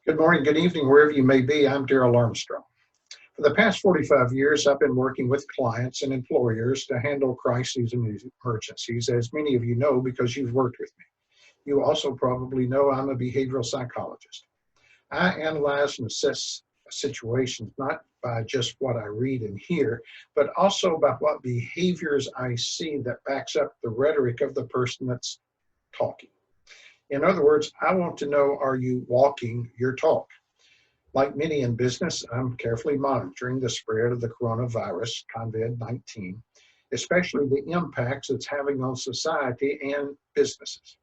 Good morning, good evening, wherever you may be. I'm Darrell Armstrong. For the past 45 years, I've been working with clients and employers to handle crises and emergencies, as many of you know because you've worked with me. You also probably know I'm a behavioral psychologist. I analyze and assess situations not by just what I read and hear, but also by what behaviors I see that backs up the rhetoric of the person that's talking. In other words, I want to know, are you walking your talk? Like many in business, I'm carefully monitoring the spread of the coronavirus, Covid-19, especially the impacts it's having on society and businesses.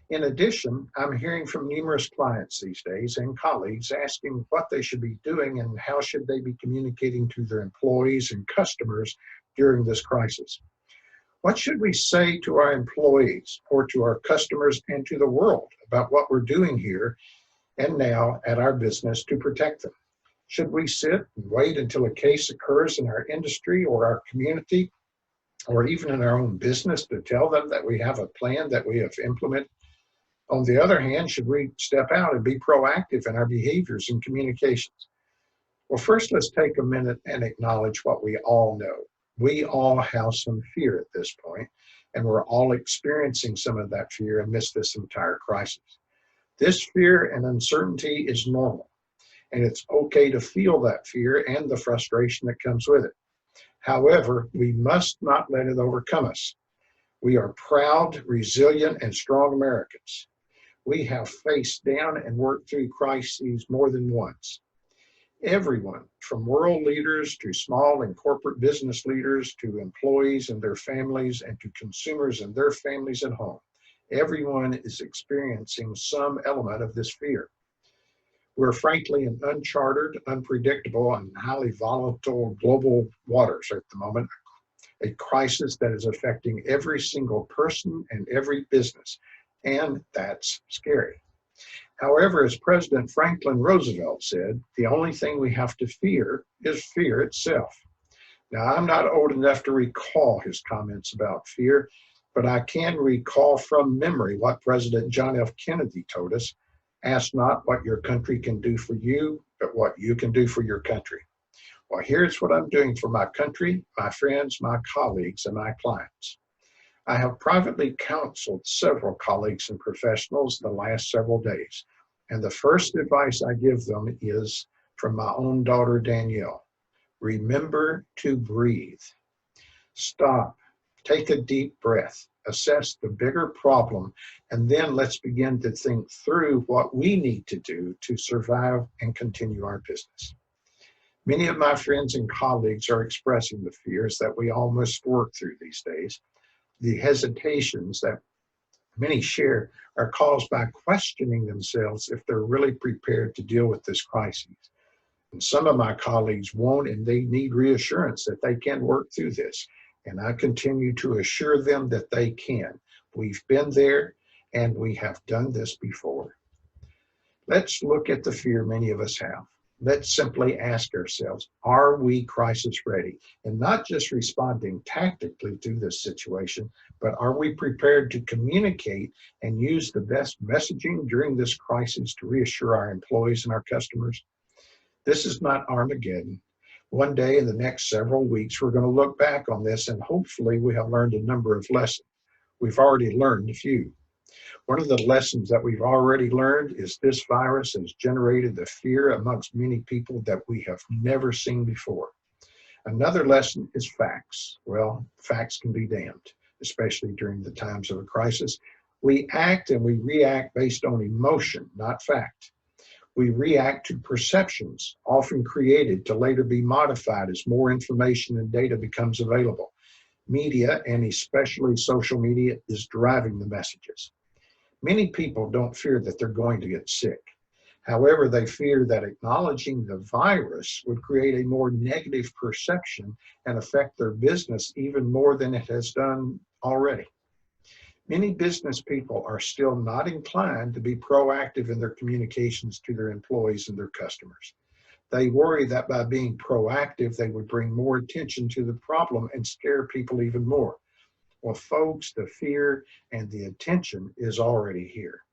In addition, I'm hearing from numerous clients these days and colleagues asking what they should be doing and how should they be communicating to their employees and customers during this crisis. What should we say to our employees or to our customers and to the world about what we're doing here and now at our business to protect them? Should we sit and wait until a case occurs in our industry or our community or even in our own business to tell them that we have a plan that we have implemented? On the other hand, should we step out and be proactive in our behaviors and communications? Well, first, let's take a minute and acknowledge what we all know. We all have some fear at this point, and we're all experiencing some of that fear amidst this entire crisis. This fear and uncertainty is normal, and it's okay to feel that fear and the frustration that comes with it. However, we must not let it overcome us. We are proud, resilient, and strong Americans. We have faced down and worked through crises more than once. Everyone, from world leaders to small and corporate business leaders to employees and their families and to consumers and their families at home, everyone is experiencing some element of this fear. We're frankly in uncharted, unpredictable, and highly volatile global waters at the moment, a crisis that is affecting every single person and every business, and that's scary. However, as President Franklin Roosevelt said, the only thing we have to fear is fear itself. Now, I'm not old enough to recall his comments about fear, but I can recall from memory what President John F. Kennedy told us: ask not what your country can do for you, but what you can do for your country. Well, here's what I'm doing for my country, my friends, my colleagues, and my clients. I have privately counseled several colleagues and professionals the last several days, and the first advice I give them is from my own daughter, Danielle. Remember to breathe. Stop, take a deep breath, assess the bigger problem, and then let's begin to think through what we need to do to survive and continue our business. Many of my friends and colleagues are expressing the fears that we all must work through these days. The hesitations that many share are caused by questioning themselves if they're really prepared to deal with this crisis. And some of my colleagues won't, and they need reassurance that they can work through this. And I continue to assure them that they can. We've been there and we have done this before. Let's look at the fear many of us have. Let's simply ask ourselves, are we crisis ready? And not just responding tactically to this situation, but are we prepared to communicate and use the best messaging during this crisis to reassure our employees and our customers? This is not Armageddon. One day in the next several weeks, we're going to look back on this and hopefully we have learned a number of lessons. We've already learned a few. One of the lessons that we've already learned is this virus has generated the fear amongst many people that we have never seen before. Another lesson is facts. Well, facts can be damned, especially during the times of a crisis. We act and we react based on emotion, not fact. We react to perceptions, often created to later be modified as more information and data becomes available. Media, and especially social media, is driving the messages. Many people don't fear that they're going to get sick. However, they fear that acknowledging the virus would create a more negative perception and affect their business even more than it has done already. Many business people are still not inclined to be proactive in their communications to their employees and their customers. They worry that by being proactive, they would bring more attention to the problem and scare people even more. Well, folks, the fear and the attention is already here.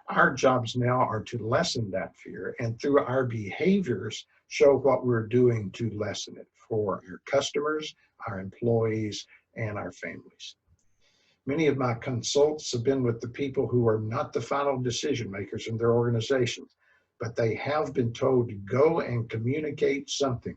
Our jobs now are to lessen that fear, and through our behaviors, show what we're doing to lessen it for our customers, our employees, and our families. Many of my consults have been with the people who are not the final decision makers in their organizations, but they have been told to go and communicate something.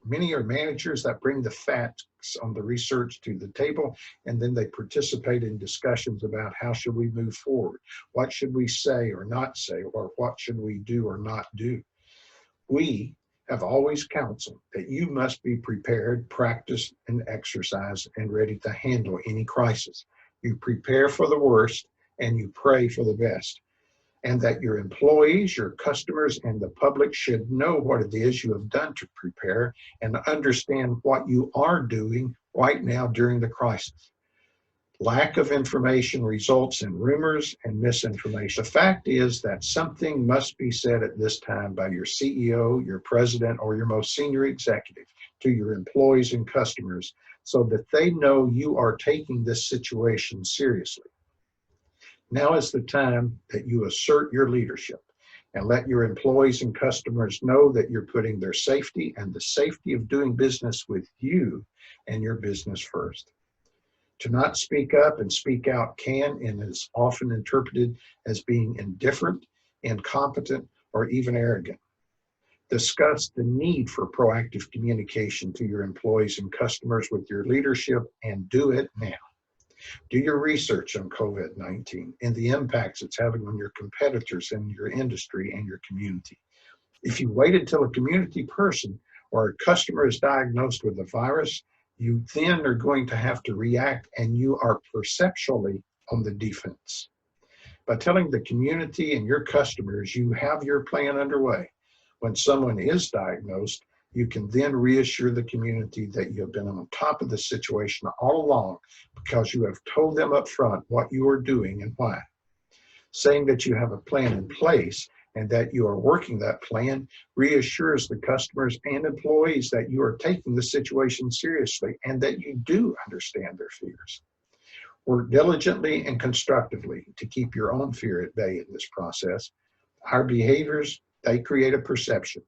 Many are managers that bring the facts on the research to the table, and then they participate in discussions about how should we move forward, what should we say or not say, or what should we do or not do. We have always counseled that you must be prepared, practice, and exercise, and ready to handle any crisis. You prepare for the worst and you pray for the best. And that your employees, your customers, and the public should know what it is you have done to prepare and understand what you are doing right now during the crisis. Lack of information results in rumors and misinformation. The fact is that something must be said at this time by your CEO, your president, or your most senior executive to your employees and customers so that they know you are taking this situation seriously. Now is the time that you assert your leadership and let your employees and customers know that you're putting their safety and the safety of doing business with you and your business first. To not speak up and speak out can and is often interpreted as being indifferent, incompetent, or even arrogant. Discuss the need for proactive communication to your employees and customers with your leadership and do it now. Do your research on COVID-19 and the impacts it's having on your competitors in your industry and your community. If you wait until a community person or a customer is diagnosed with the virus, you then are going to have to react and you are perceptually on the defense. By telling the community and your customers you have your plan underway, when someone is diagnosed, you can then reassure the community that you have been on top of the situation all along because you have told them up front what you are doing and why. Saying that you have a plan in place and that you are working that plan reassures the customers and employees that you are taking the situation seriously and that you do understand their fears. Work diligently and constructively to keep your own fear at bay in this process. Our behaviors, they create a perception.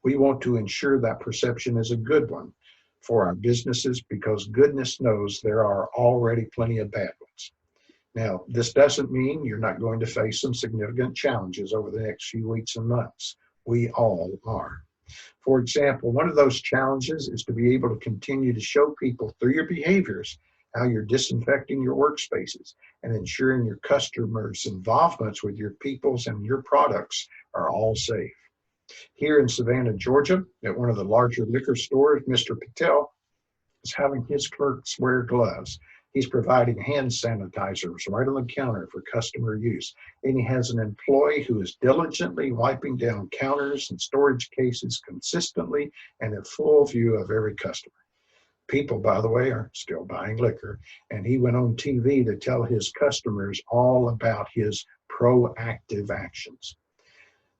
We want to ensure that perception is a good one for our businesses because goodness knows there are already plenty of bad ones. Now, this doesn't mean you're not going to face some significant challenges over the next few weeks and months. We all are. For example, one of those challenges is to be able to continue to show people through your behaviors how you're disinfecting your workspaces and ensuring your customers' involvements with your peoples and your products are all safe. Here in Savannah, Georgia, at one of the larger liquor stores, Mr. Patel is having his clerks wear gloves. He's providing hand sanitizers right on the counter for customer use. And he has an employee who is diligently wiping down counters and storage cases consistently and in full view of every customer. People, by the way, are still buying liquor. And he went on TV to tell his customers all about his proactive actions.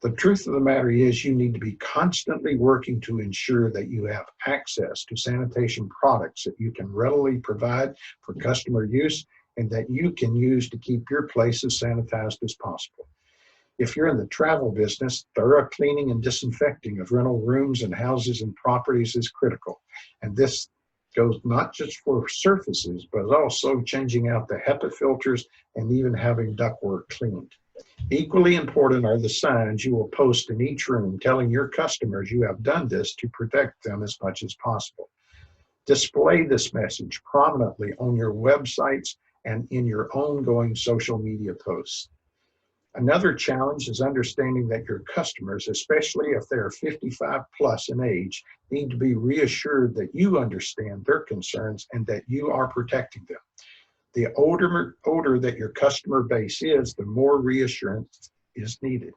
The truth of the matter is you need to be constantly working to ensure that you have access to sanitation products that you can readily provide for customer use and that you can use to keep your place as sanitized as possible. If you're in the travel business, thorough cleaning and disinfecting of rental rooms and houses and properties is critical. And this goes not just for surfaces, but also changing out the HEPA filters and even having ductwork cleaned. Equally important are the signs you will post in each room telling your customers you have done this to protect them as much as possible. Display this message prominently on your websites and in your ongoing social media posts. Another challenge is understanding that your customers, especially if they are 55 plus in age, need to be reassured that you understand their concerns and that you are protecting them. The older that your customer base is, the more reassurance is needed.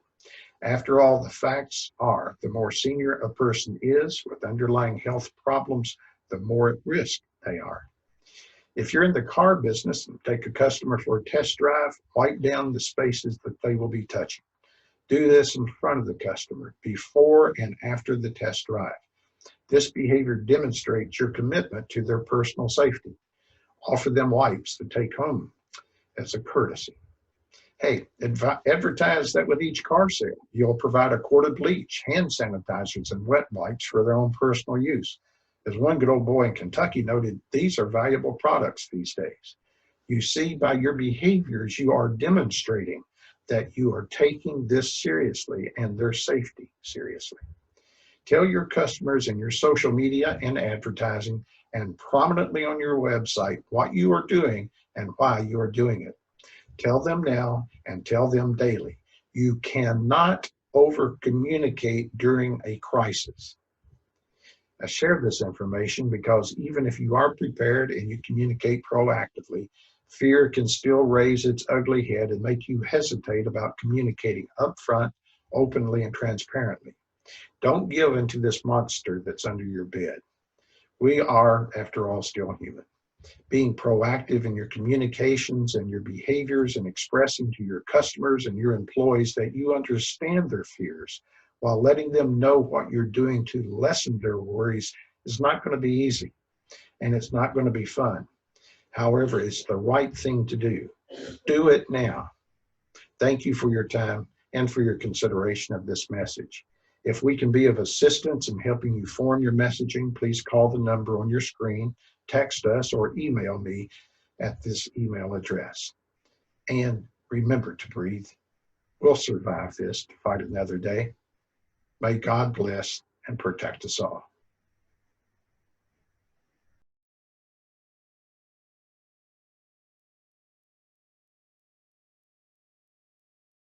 After all, the facts are, the more senior a person is with underlying health problems, the more at risk they are. If you're in the car business and take a customer for a test drive, wipe down the spaces that they will be touching. Do this in front of the customer, before and after the test drive. This behavior demonstrates your commitment to their personal safety. Offer them wipes to take home as a courtesy. Hey, advertise that with each car sale. You'll provide a quart of bleach, hand sanitizers, and wet wipes for their own personal use. As one good old boy in Kentucky noted, these are valuable products these days. You see, by your behaviors, you are demonstrating that you are taking this seriously and their safety seriously. Tell your customers in your social media and advertising and prominently on your website what you are doing and why you are doing it. Tell them now and tell them daily. You cannot over communicate during a crisis. I share this information because even if you are prepared and you communicate proactively, fear can still raise its ugly head and make you hesitate about communicating upfront, openly, and transparently. Don't give into this monster that's under your bed. We are, after all, still human. Being proactive in your communications and your behaviors and expressing to your customers and your employees that you understand their fears while letting them know what you're doing to lessen their worries is not going to be easy and it's not going to be fun. However, it's the right thing to do. Do it now. Thank you for your time and for your consideration of this message. If we can be of assistance in helping you form your messaging, please call the number on your screen, text us, or email me at this email address. And remember to breathe. We'll survive this to fight another day. May God bless and protect us all.